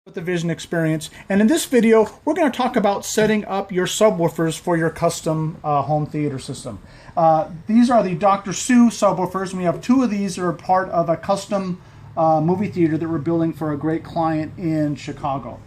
With the vision experience, and in this video we're going to talk about setting up your subwoofers for your custom home theater system. These are the Dr. Sue subwoofers, and we have two of these that are part of a custom movie theater that we're building for a great client in Chicago.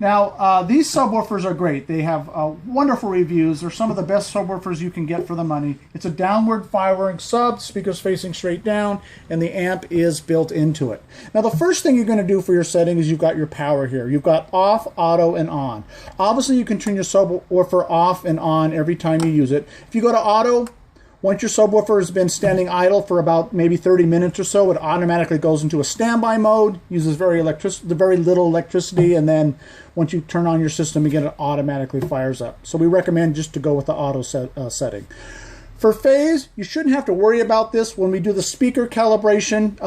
Now these subwoofers are great. They have wonderful reviews. They're some of the best subwoofers you can get for the money. It's a downward firing sub, speakers facing straight down, and the amp is built into it. Now the first thing you're going to do for your setting is you've got your power here. You've got off, auto, and on. Obviously you can turn your subwoofer off and on every time you use it. If you go to auto, once your subwoofer has been standing idle for about maybe 30 minutes or so, it automatically goes into a standby mode, uses very little electricity, and then once you turn on your system again, it automatically fires up. So we recommend just to go with the auto setting. For phase, you shouldn't have to worry about this. When we do the speaker calibration,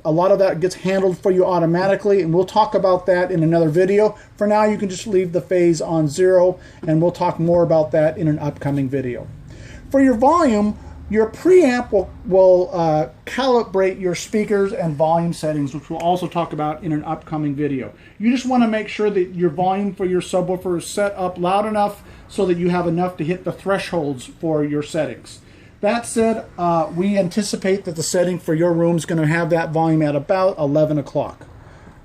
a lot of that gets handled for you automatically, and we'll talk about that in another video. For now, you can just leave the phase on 0, and we'll talk more about that in an upcoming video. For your volume, your preamp will calibrate your speakers and volume settings, which we'll also talk about in an upcoming video. You just want to make sure that your volume for your subwoofer is set up loud enough so that you have enough to hit the thresholds for your settings. That said, we anticipate that the setting for your room is going to have that volume at about 11 o'clock.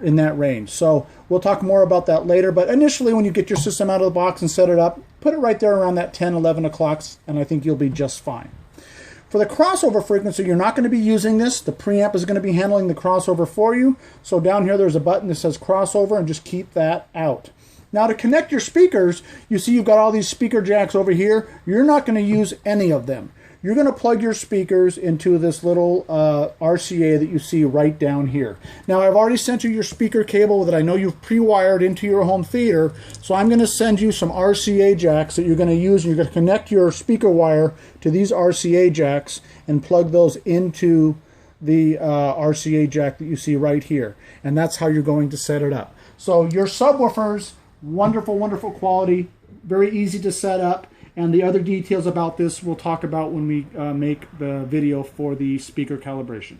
In that range. So we'll talk more about that later, but initially when you get your system out of the box and set it up, put it right there around that 10, 11 o'clock, and I think you'll be just fine. For the crossover frequency, you're not going to be using this. The preamp is going to be handling the crossover for you. So down here there's a button that says crossover, and just keep that out. Now to connect your speakers, you see you've got all these speaker jacks over here. You're not going to use any of them. You're going to plug your speakers into this little RCA that you see right down here. Now I've already sent you your speaker cable that I know you've pre-wired into your home theater, so I'm going to send you some RCA jacks that you're going to use, and you're going to connect your speaker wire to these RCA jacks and plug those into the RCA jack that you see right here. And that's how you're going to set it up. So your subwoofers, wonderful, wonderful quality, very easy to set up. And the other details about this we'll talk about when we make the video for the speaker calibration.